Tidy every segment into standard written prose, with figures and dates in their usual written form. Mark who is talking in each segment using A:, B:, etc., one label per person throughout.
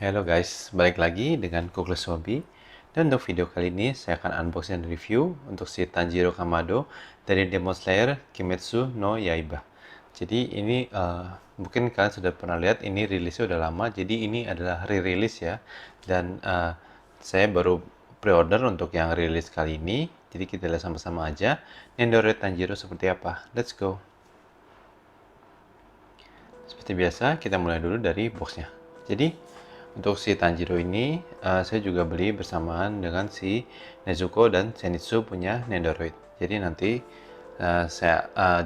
A: Halo guys, balik lagi dengan Cookless Hobby. Dan untuk video kali ini saya akan unboxing dan review untuk si Tanjiro Kamado dari Demon Slayer Kimetsu no Yaiba. Jadi ini mungkin kalian sudah pernah lihat, ini rilisnya udah lama. Jadi ini adalah re-release ya. Dan saya baru pre-order untuk yang rilis kali ini. Jadi kita lihat sama-sama aja Nendoroid Tanjiro seperti apa. Let's go. Seperti biasa kita mulai dulu dari boxnya. Jadi untuk si Tanjiro ini saya juga beli bersamaan dengan si Nezuko dan Zenitsu punya Nendoroid. Jadi nanti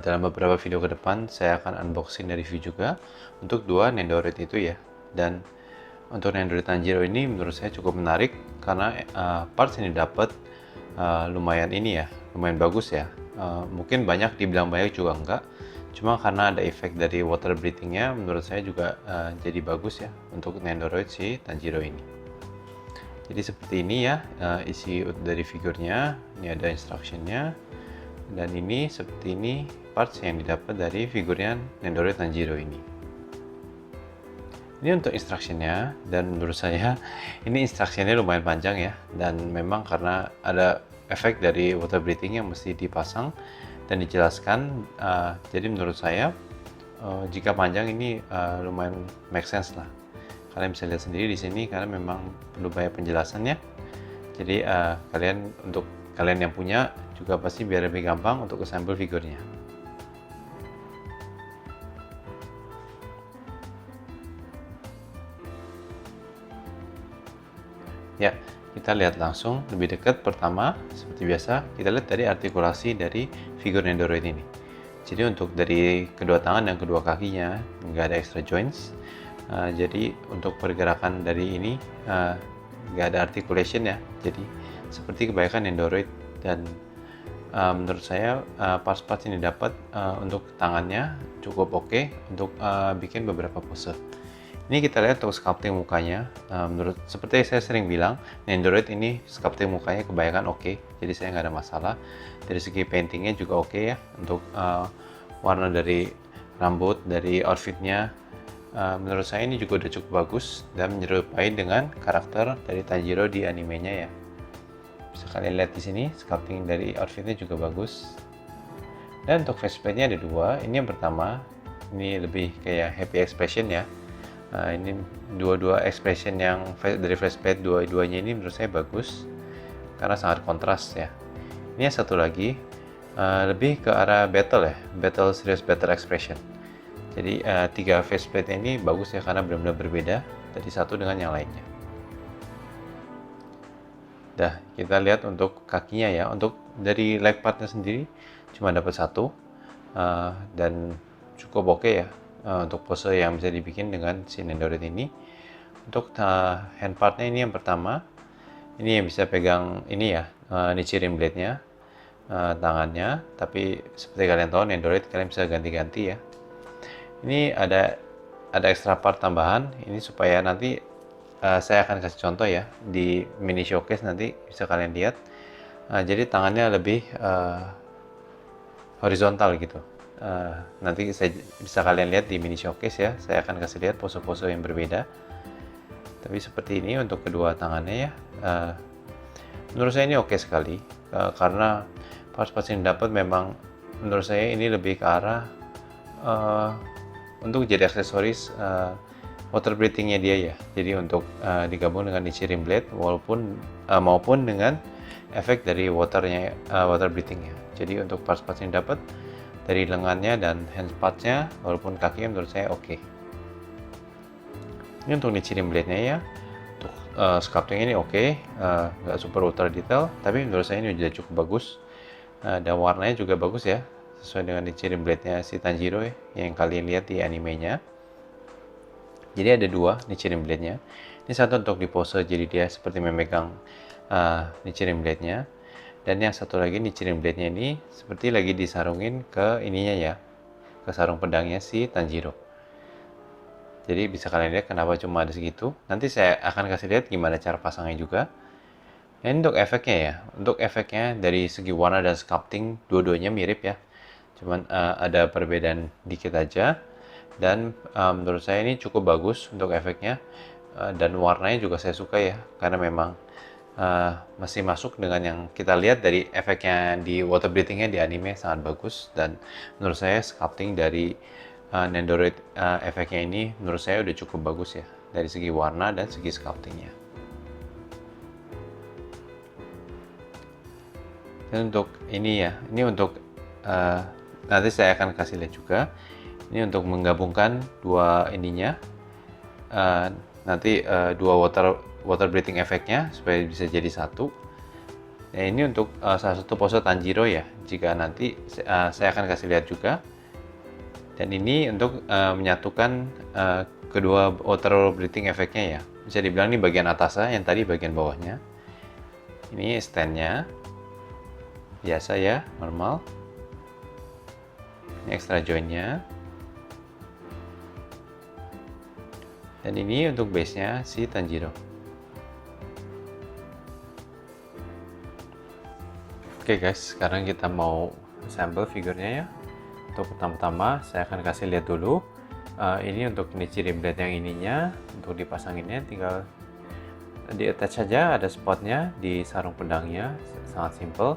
A: dalam beberapa video ke depan saya akan unboxing dan review juga untuk dua Nendoroid itu ya. Dan untuk Nendoroid Tanjiro ini menurut saya cukup menarik karena parts yang didapat lumayan ini ya, lumayan bagus ya. Mungkin banyak dibilang banyak juga enggak. Cuma karena ada efek dari water breathing-nya, menurut saya juga jadi bagus ya untuk Nendoroid si Tanjiro ini. Jadi seperti ini ya isi dari figurnya. Ini ada instruction-nya. Dan ini seperti ini parts yang didapat dari figurnya Nendoroid Tanjiro ini. Ini untuk instruction-nya, dan menurut saya ini instruction-nya lumayan panjang ya. Dan memang karena ada efek dari water breathing yang mesti dipasang dan dijelaskan, jadi menurut saya jika panjang ini lumayan make sense lah. Kalian bisa lihat sendiri di sini karena memang perlu banyak penjelasannya. Jadi untuk kalian yang punya juga pasti biar lebih gampang untuk assemble figurnya. Ya, kita lihat langsung lebih dekat. Pertama, seperti biasa, kita lihat dari artikulasi dari figur Nendoroid ini. Jadi untuk dari kedua tangan dan kedua kakinya nggak ada extra joints. Jadi untuk pergerakan dari ini nggak ada articulation ya. Jadi seperti kebanyakan Nendoroid, dan menurut saya parts-parts ini dapat untuk tangannya cukup oke untuk bikin beberapa pose. Ini kita lihat untuk sculpting mukanya. Menurut seperti saya sering bilang, Nendoroid ini sculpting mukanya kebanyakan oke, jadi saya nggak ada masalah. Dari segi paintingnya juga oke ya, untuk warna dari rambut, dari outfitnya. Menurut saya ini juga udah cukup bagus dan menyerupai dengan karakter dari Tanjiro di animenya ya. Bisa kalian lihat di sini, sculpting dari outfitnya juga bagus. Dan untuk faceplate-nya ada dua. Ini yang pertama, ini lebih kayak happy expression ya. Ini dua expression yang dari flashback dua-duanya ini menurut saya bagus karena sangat kontras ya. Ini yang satu lagi lebih ke arah battle ya, serious battle expression. Jadi tiga faceplate ini bagus ya karena benar-benar berbeda dari satu dengan yang lainnya. Dah, kita lihat untuk kakinya ya. Untuk dari leg partnya sendiri cuma dapat satu dan cukup oke ya. Untuk pose yang bisa dibikin dengan si Nendoroid ini. Untuk hand partnya ini yang pertama, ini yang bisa pegang ini ya, Nichirin blade-nya, tangannya. Tapi seperti kalian tahu Nendoroid kalian bisa ganti-ganti ya. Ini ada extra part tambahan ini supaya nanti saya akan kasih contoh ya di mini showcase, nanti bisa kalian lihat. Jadi tangannya lebih horizontal gitu. Nanti bisa kalian lihat di mini showcase ya, saya akan kasih lihat pose-pose yang berbeda. Tapi seperti ini untuk kedua tangannya ya. Menurut saya ini oke sekali karena parts-parts yang dapat memang menurut saya ini lebih ke arah untuk jadi aksesoris water breathing-nya dia ya. Jadi untuk digabung dengan Nichirin blade maupun dengan efek dari water breathing-nya. Jadi untuk parts-parts yang dapat dari lengannya dan hand parts-nya walaupun kakinya menurut saya oke. Ini untuk Nichirin blade-nya ya. Untuk sculpting ini oke, nggak super ultra detail, tapi menurut saya ini sudah cukup bagus. Dan warnanya juga bagus ya, sesuai dengan Nichirin blade-nya si Tanjiro ya, yang kalian lihat di animenya. Jadi ada dua Nichirin blade-nya. Ini satu untuk di pose jadi dia seperti memegang Nichirin blade-nya. Dan yang satu lagi Nichirin blade-nya ini seperti lagi disarungin ke ininya ya, ke sarung pedangnya si Tanjiro. Jadi bisa kalian lihat kenapa cuma ada segitu. Nanti saya akan kasih lihat gimana cara pasangnya juga. Dan untuk efeknya ya, untuk efeknya dari segi warna dan sculpting dua-duanya mirip ya. Cuman ada perbedaan dikit aja. Dan menurut saya ini cukup bagus untuk efeknya. dan warnanya juga saya suka ya, karena memang masih masuk dengan yang kita lihat dari efeknya di water breathing-nya di anime sangat bagus, dan menurut saya sculpting dari Nendoroid efeknya ini menurut saya udah cukup bagus ya dari segi warna dan segi sculptingnya. Dan untuk ini ya, ini untuk nanti saya akan kasih lihat juga. Ini untuk menggabungkan dua ininya, nanti dua water breathing efeknya supaya bisa jadi satu. Nah, ini untuk salah satu pose Tanjiro ya. Jika nanti saya akan kasih lihat juga. Dan ini untuk menyatukan kedua water breathing efeknya ya. Bisa dibilang ini bagian atasnya, yang tadi bagian bawahnya. Ini standnya biasa ya, normal. Ini extra jointnya. Dan ini untuk base-nya si Tanjiro. Oke guys, sekarang kita mau sampel figurnya ya. Untuk pertama-tama saya akan kasih lihat dulu. Ini untuk ini ciri blade yang ininya. Untuk dipasanginnya tinggal di attach saja, ada spotnya di sarung pedangnya, sangat simple.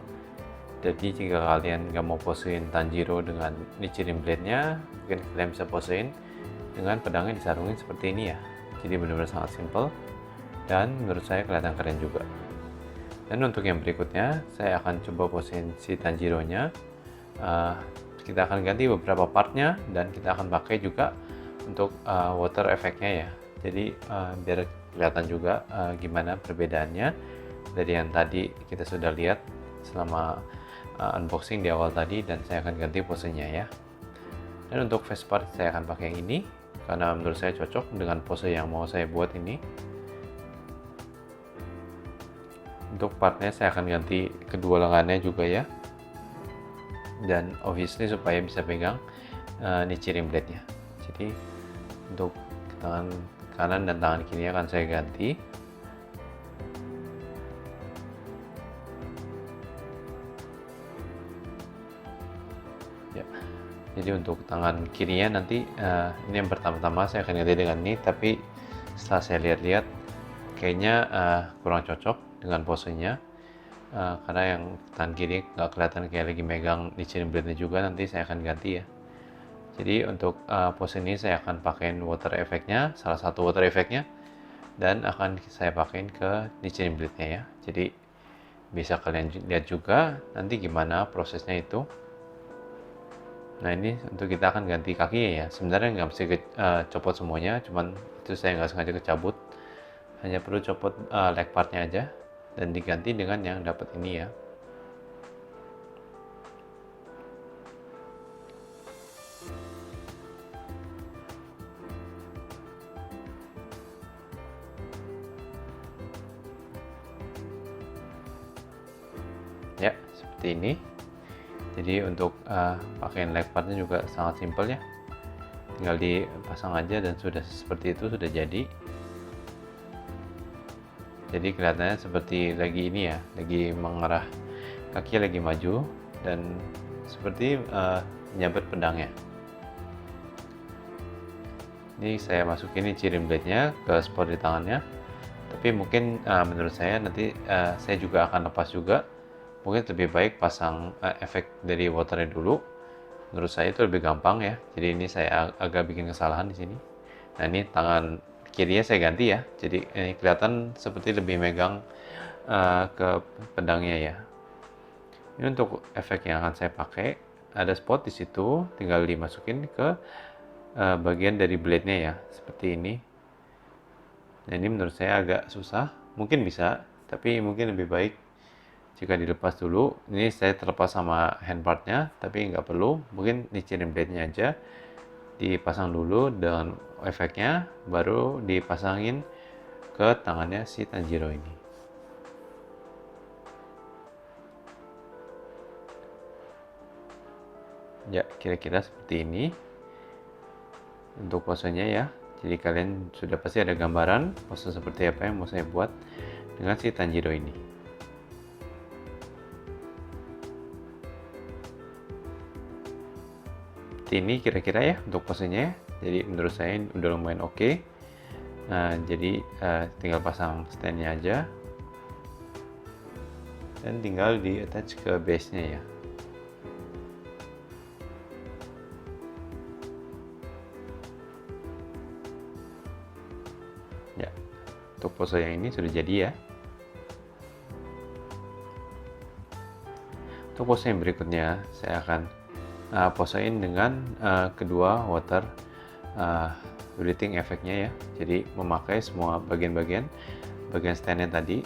A: Jadi jika kalian nggak mau posein Tanjiro dengan Nichirin blade-nya, mungkin kalian bisa posein dengan pedangnya disarungin seperti ini ya. Jadi benar-benar sangat simple dan menurut saya kelihatan keren juga. Dan untuk yang berikutnya, saya akan coba posein si Tanjiro-nya. Kita akan ganti beberapa partnya dan kita akan pakai juga untuk water efeknya ya. Jadi biar kelihatan juga gimana perbedaannya dari yang tadi kita sudah lihat selama unboxing di awal tadi, dan saya akan ganti posenya ya. Dan untuk face part saya akan pakai yang ini karena menurut saya cocok dengan pose yang mau saya buat ini. Untuk partnya saya akan ganti kedua lengannya juga ya, dan obviously supaya bisa pegang Nichirin blade-nya. Jadi untuk tangan kanan dan tangan kiri akan saya ganti. Ya. Jadi untuk tangan kirinya nanti ini yang pertama-tama saya akan ganti dengan ini, tapi setelah saya lihat-lihat kayaknya kurang cocok dengan posenya. Karena yang tangan kiri nggak kelihatan kayak lagi megang Nichirin blade-nya juga, nanti saya akan ganti ya. Jadi untuk pose ini saya akan pakein water efeknya, salah satu water efeknya, dan akan saya pakein ke Nichirin blade-nya ya. Jadi bisa kalian lihat juga nanti gimana prosesnya itu. Nah ini untuk kita akan ganti kakinya ya. Sebenarnya nggak mesti copot semuanya, cuman itu saya nggak sengaja kecabut. Hanya perlu copot leg partnya aja dan diganti dengan yang dapat ini ya. Ya, seperti ini. Jadi untuk pakaian leg partnya juga sangat simpel ya. Tinggal dipasang aja dan sudah seperti itu, sudah jadi. Jadi kelihatannya seperti lagi ini ya, lagi mengarah, kaki lagi maju dan seperti menyabet pedangnya. Ini saya masukin Nichirin blade-nya ke spot di tangannya. Tapi mungkin menurut saya nanti saya juga akan lepas juga. Mungkin lebih baik pasang efek dari waternya dulu. Menurut saya itu lebih gampang ya. Jadi ini saya agak bikin kesalahan di sini. Nah ini tangan kirinya saya ganti ya. Jadi ini kelihatan seperti lebih megang ke pedangnya ya. Ini untuk efek yang akan saya pakai. Ada spot di situ, tinggal dimasukin ke bagian dari blade-nya ya, seperti ini. Nah ini menurut saya agak susah. Mungkin bisa, tapi mungkin lebih baik jika dilepas dulu. Ini saya terlepas sama hand part-nya, tapi nggak perlu. Mungkin Nichirin blade-nya aja dipasang dulu dengan efeknya, baru dipasangin ke tangannya si Tanjiro ini. Ya, kira-kira seperti ini untuk posenya ya. Jadi kalian sudah pasti ada gambaran pose seperti apa yang mau saya buat dengan si Tanjiro ini. Seperti ini kira-kira ya untuk posenya. Jadi menurut saya udah lumayan oke. Jadi tinggal pasang standnya aja dan tinggal di attach ke base-nya ya. Ya, untuk pose yang ini sudah jadi ya. Untuk pose yang berikutnya, saya akan posein dengan kedua water breathing efeknya ya. Jadi memakai semua bagian standnya tadi.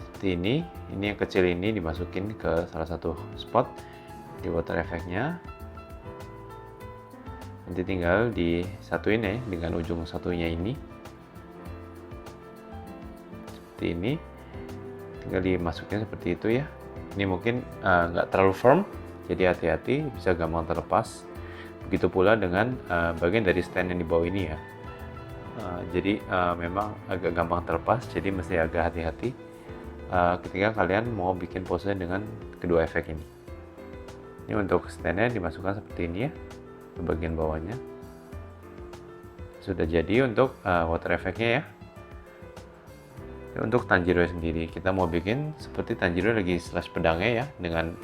A: Seperti ini yang kecil ini dimasukin ke salah satu spot di water efeknya. Nanti tinggal disatuin ya dengan ujung satunya ini. Seperti ini. Tinggal dimasukin seperti itu ya. Ini mungkin nggak terlalu firm, jadi hati-hati, bisa gampang terlepas. Begitu pula dengan bagian dari stand yang di bawah ini ya. Jadi memang agak gampang terlepas, jadi mesti agak hati-hati ketika kalian mau bikin pose dengan kedua efek ini. Ini untuk standnya dimasukkan seperti ini ya, ke bagian bawahnya. Sudah jadi untuk water efeknya ya. Untuk Tanjiro sendiri, kita mau bikin seperti Tanjiro lagi slash pedangnya ya, dengan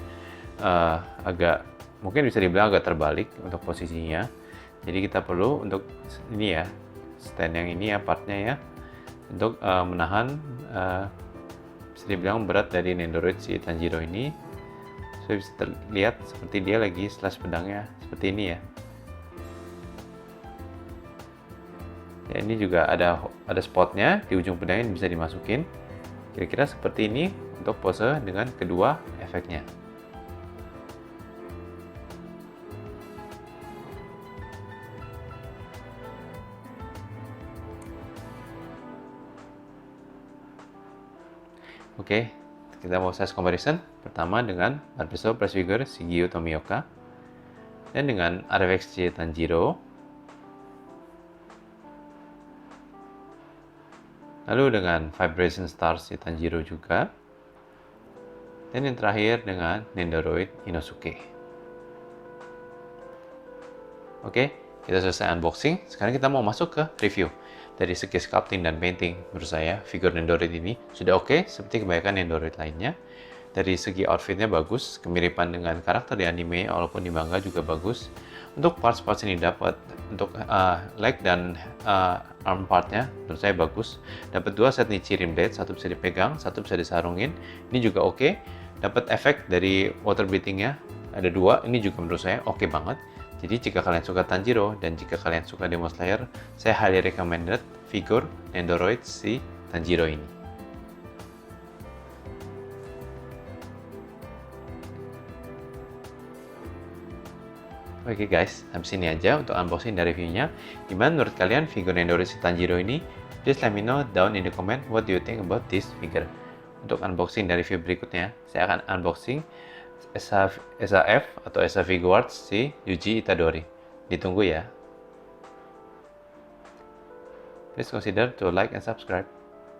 A: agak mungkin bisa dibilang agak terbalik untuk posisinya. Jadi kita perlu untuk ini ya, stand yang ini ya, partnya ya, untuk menahan bisa dibilang berat dari Nendoroid si Tanjiro ini. So bisa terlihat seperti dia lagi slash pedangnya seperti ini ya. Ya, ini juga ada spotnya di ujung pedangnya bisa dimasukin. Kira-kira seperti ini untuk pose dengan kedua efeknya. Oke, kita mau size comparison. Pertama dengan Artiso Press Figure Shigio Tomioka dan dengan RFXC Tanjiro. Lalu dengan Vibration Stars si Tanjiro juga. Dan yang terakhir dengan Nendoroid Inosuke. Oke, kita selesai unboxing. Sekarang kita mau masuk ke review. Dari segi sculpting dan painting, menurut saya figur Nendoroid ini sudah oke, seperti kebanyakan Nendoroid lainnya. Dari segi outfitnya bagus, kemiripan dengan karakter di anime walaupun di manga juga bagus. Untuk parts-parts ini dapat, untuk leg dan arm partnya menurut saya bagus. Dapat 2 set Nichi rim blade, satu bisa dipegang, satu bisa disarungin. Ini juga oke. Dapat efek dari water breathingnya, ada 2. Ini juga menurut saya oke banget. Jadi jika kalian suka Tanjiro dan jika kalian suka Demon Slayer, saya highly recommended figur Nendoroid si Tanjiro ini. Oke guys, habis ini aja untuk unboxing dan reviewnya. Gimana menurut kalian figur Nendoroid si Tanjiro ini? Please let me know down in the comment what do you think about this figure. Untuk unboxing dan review berikutnya, saya akan unboxing SAF atau SA Figuarts si Yuji Itadori. Ditunggu ya. Please consider to like and subscribe.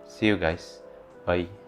A: See you guys. Bye.